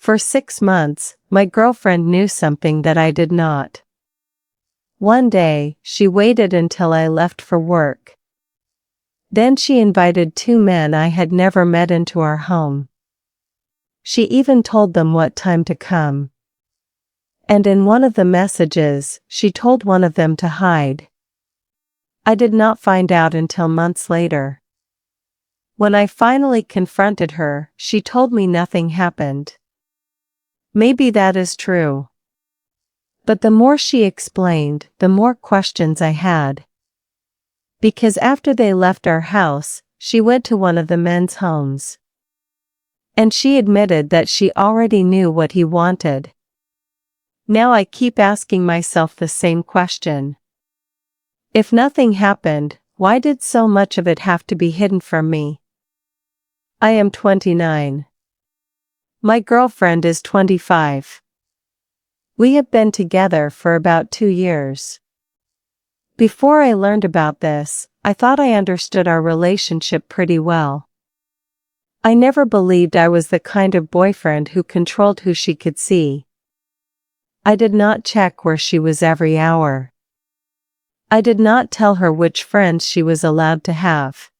For 6 months, my girlfriend knew something that I did not. One day, she waited until I left for work. Then she invited 2 men I had never met into our home. She even told them what time to come. And in one of the messages, she told one of them to hide. I did not find out until months later. When I finally confronted her, she told me nothing happened. Maybe that is true. But the more she explained, the more questions I had. Because after they left our house, she went to one of the men's homes. And she admitted that she already knew what he wanted. Now I keep asking myself the same question. If nothing happened, why did so much of it have to be hidden from me? I am 29. My girlfriend is 25. We have been together for about 2 years. Before I learned about this, I thought I understood our relationship pretty well. I never believed I was the kind of boyfriend who controlled who she could see. I did not check where she was every hour. I did not tell her which friends she was allowed to have.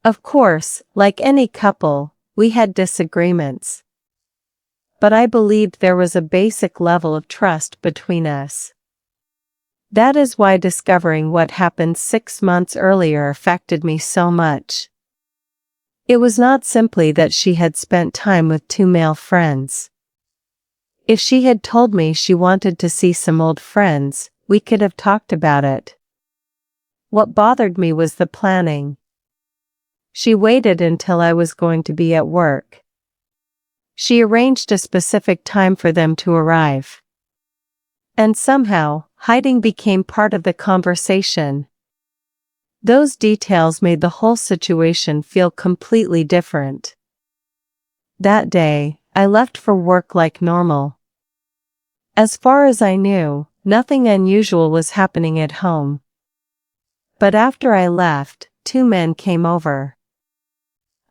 Of course, like any couple, we had disagreements. But I believed there was a basic level of trust between us. That is why discovering what happened 6 months earlier affected me so much. It was not simply that she had spent time with 2 male friends. If she had told me she wanted to see some old friends, we could have talked about it. What bothered me was the planning. She waited until I was going to be at work. She arranged a specific time for them to arrive. And somehow, hiding became part of the conversation. Those details made the whole situation feel completely different. That day, I left for work like normal. As far as I knew, nothing unusual was happening at home. But after I left, 2 men came over.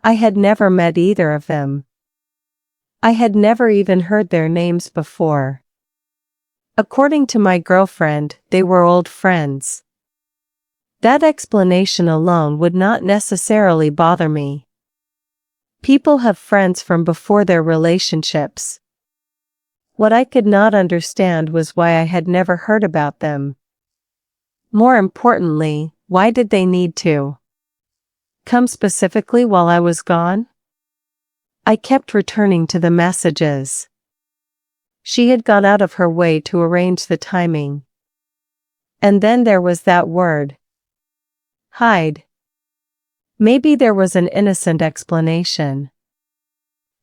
I had never met either of them. I had never even heard their names before. According to my girlfriend, they were old friends. That explanation alone would not necessarily bother me. People have friends from before their relationships. What I could not understand was why I had never heard about them. More importantly, why did they need to come specifically while I was gone? I kept returning to the messages. She had gone out of her way to arrange the timing. And then there was that word. Hide. Maybe there was an innocent explanation.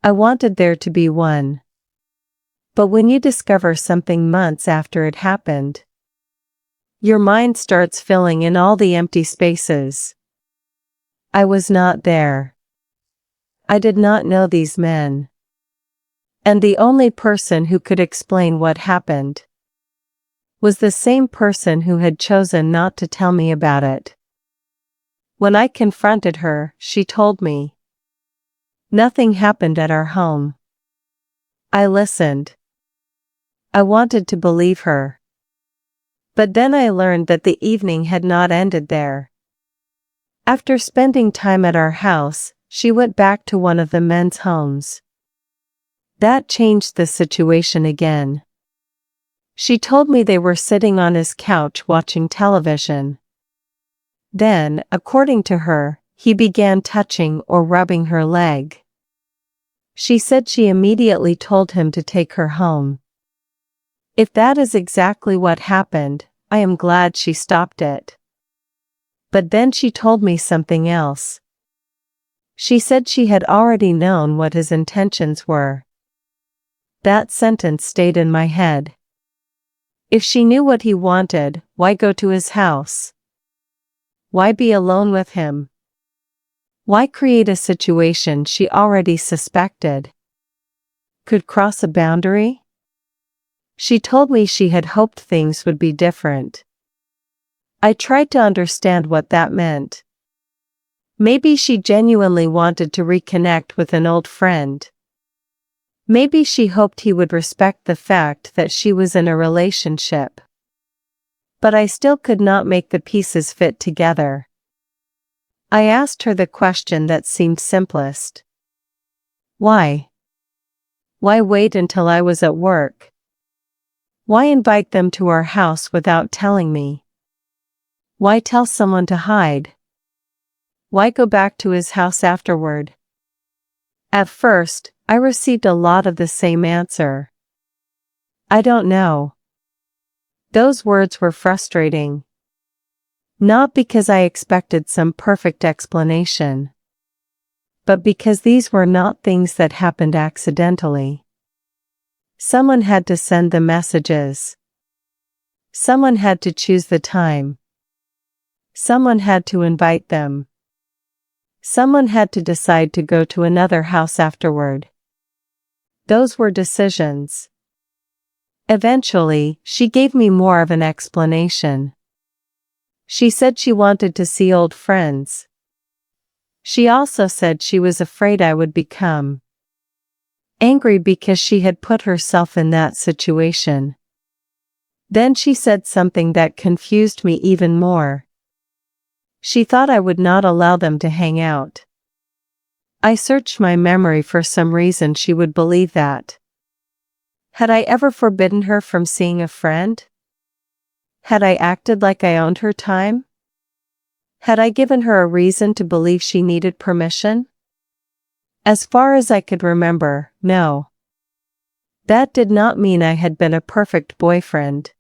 I wanted there to be one. But when you discover something months after it happened, your mind starts filling in all the empty spaces. I was not there. I did not know these men. And the only person who could explain what happened was the same person who had chosen not to tell me about it. When I confronted her, she told me. Nothing happened at our home. I listened. I wanted to believe her. But then I learned that the evening had not ended there. After spending time at our house, she went back to one of the men's homes. That changed the situation again. She told me they were sitting on his couch watching television. Then, according to her, he began touching or rubbing her leg. She said she immediately told him to take her home. If that is exactly what happened, I am glad she stopped it. But then she told me something else. She said she had already known what his intentions were. That sentence stayed in my head. If she knew what he wanted, why go to his house? Why be alone with him? Why create a situation she already suspected could cross a boundary? She told me she had hoped things would be different. I tried to understand what that meant. Maybe she genuinely wanted to reconnect with an old friend. Maybe she hoped he would respect the fact that she was in a relationship. But I still could not make the pieces fit together. I asked her the question that seemed simplest. Why? Why wait until I was at work? Why invite them to our house without telling me? Why tell someone to hide? Why go back to his house afterward? At first, I received a lot of the same answer. I don't know. Those words were frustrating. Not because I expected some perfect explanation, but because these were not things that happened accidentally. Someone had to send the messages. Someone had to choose the time. Someone had to invite them. Someone had to decide to go to another house afterward. Those were decisions. Eventually, she gave me more of an explanation. She said she wanted to see old friends. She also said she was afraid I would become angry because she had put herself in that situation. Then she said something that confused me even more. She thought I would not allow them to hang out. I searched my memory for some reason she would believe that. Had I ever forbidden her from seeing a friend? Had I acted like I owned her time? Had I given her a reason to believe she needed permission? As far as I could remember, no. That did not mean I had been a perfect boyfriend.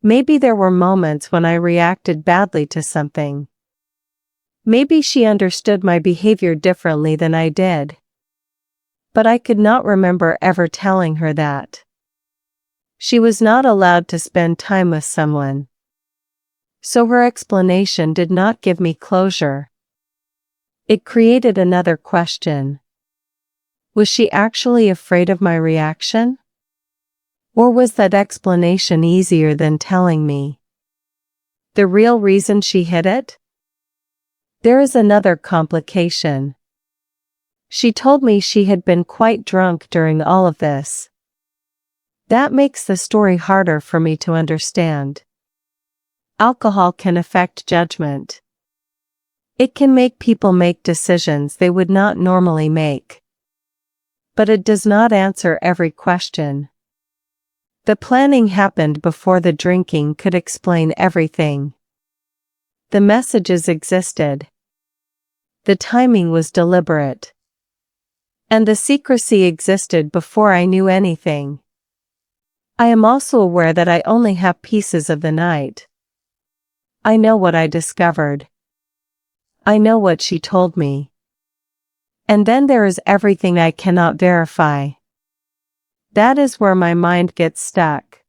Maybe there were moments when I reacted badly to something. Maybe she understood my behavior differently than I did. But I could not remember ever telling her that. She was not allowed to spend time with someone. So her explanation did not give me closure. It created another question. Was she actually afraid of my reaction? Or was that explanation easier than telling me the real reason she hid it? There is another complication. She told me she had been quite drunk during all of this. That makes the story harder for me to understand. Alcohol can affect judgment. It can make people make decisions they would not normally make. But it does not answer every question. The planning happened before the drinking could explain everything. The messages existed. The timing was deliberate. And the secrecy existed before I knew anything. I am also aware that I only have pieces of the night. I know what I discovered. I know what she told me. And then there is everything I cannot verify. That is where my mind gets stuck.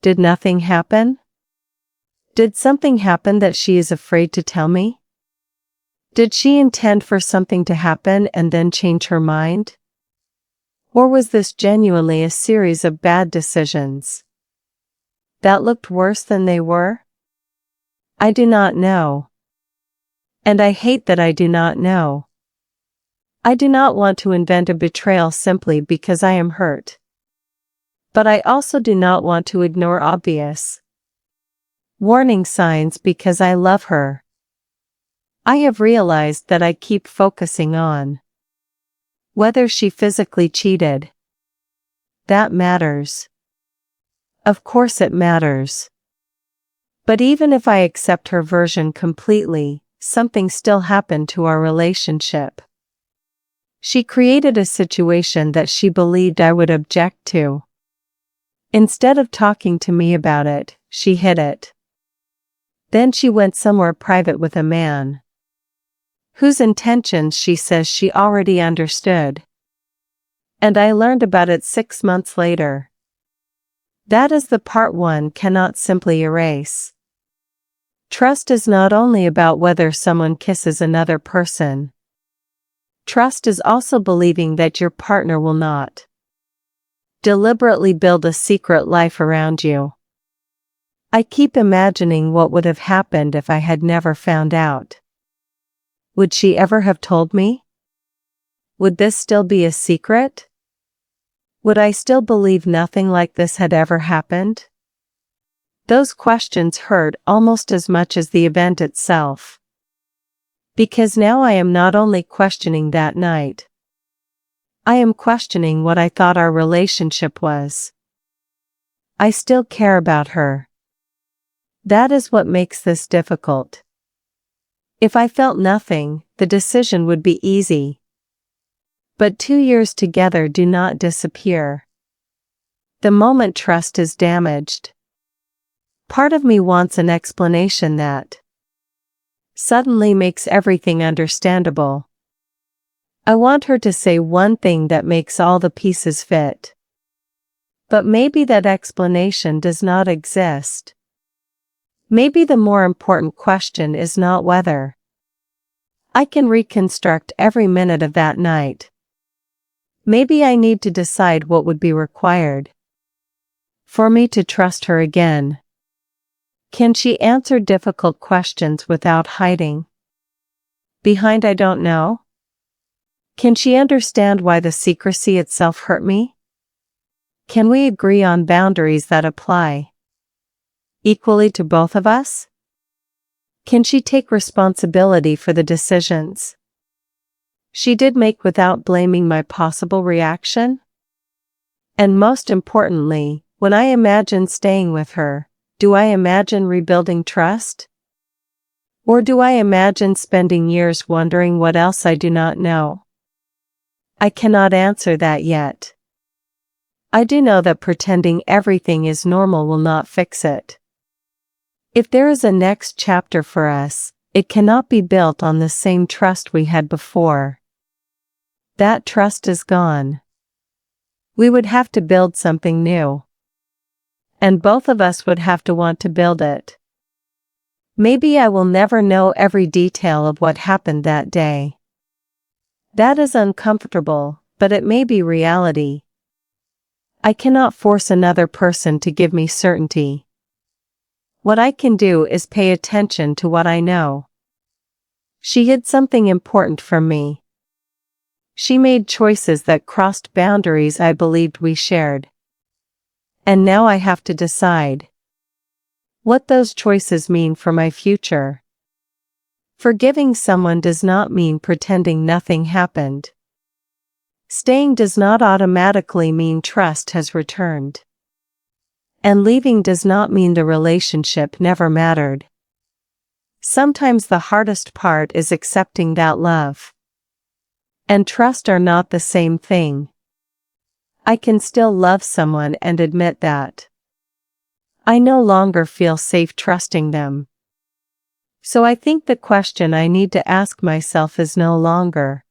Did nothing happen? Did something happen that she is afraid to tell me? Did she intend for something to happen and then change her mind? Or was this genuinely a series of bad decisions that looked worse than they were? I do not know. And I hate that I do not know. I do not want to invent a betrayal simply because I am hurt. But I also do not want to ignore obvious warning signs because I love her. I have realized that I keep focusing on whether she physically cheated. That matters. Of course it matters. But even if I accept her version completely, something still happened to our relationship. She created a situation that she believed I would object to. Instead of talking to me about it, she hid it. Then she went somewhere private with a man whose intentions she says she already understood. And I learned about it 6 months later. That is the part one cannot simply erase. Trust is not only about whether someone kisses another person. Trust is also believing that your partner will not deliberately build a secret life around you. I keep imagining what would have happened if I had never found out. Would she ever have told me? Would this still be a secret? Would I still believe nothing like this had ever happened? Those questions hurt almost as much as the event itself. Because now I am not only questioning that night. I am questioning what I thought our relationship was. I still care about her. That is what makes this difficult. If I felt nothing, the decision would be easy. But 2 years together do not disappear. The moment trust is damaged. Part of me wants an explanation that suddenly makes everything understandable. I want her to say one thing that makes all the pieces fit. But maybe that explanation does not exist. Maybe the more important question is not whether. I can reconstruct every minute of that night. Maybe I need to decide what would be required for me to trust her again. Can she answer difficult questions without hiding behind "I don't know"? Can she understand why the secrecy itself hurt me? Can we agree on boundaries that apply equally to both of us? Can she take responsibility for the decisions she did make without blaming my possible reaction? And most importantly, when I imagine staying with her, do I imagine rebuilding trust? Or do I imagine spending years wondering what else I do not know? I cannot answer that yet. I do know that pretending everything is normal will not fix it. If there is a next chapter for us, it cannot be built on the same trust we had before. That trust is gone. We would have to build something new. And both of us would have to want to build it. Maybe I will never know every detail of what happened that day. That is uncomfortable, but it may be reality. I cannot force another person to give me certainty. What I can do is pay attention to what I know. She hid something important from me. She made choices that crossed boundaries I believed we shared. And now I have to decide what those choices mean for my future. Forgiving someone does not mean pretending nothing happened. Staying does not automatically mean trust has returned. And leaving does not mean the relationship never mattered. Sometimes the hardest part is accepting that love and trust are not the same thing. I can still love someone and admit that I no longer feel safe trusting them. So I think the question I need to ask myself is no longer,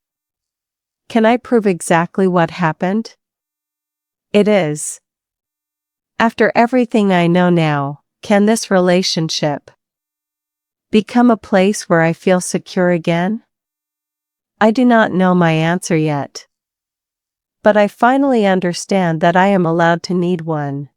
can I prove exactly what happened? It is, after everything I know now, can this relationship become a place where I feel secure again? I do not know my answer yet. But I finally understand that I am allowed to need one.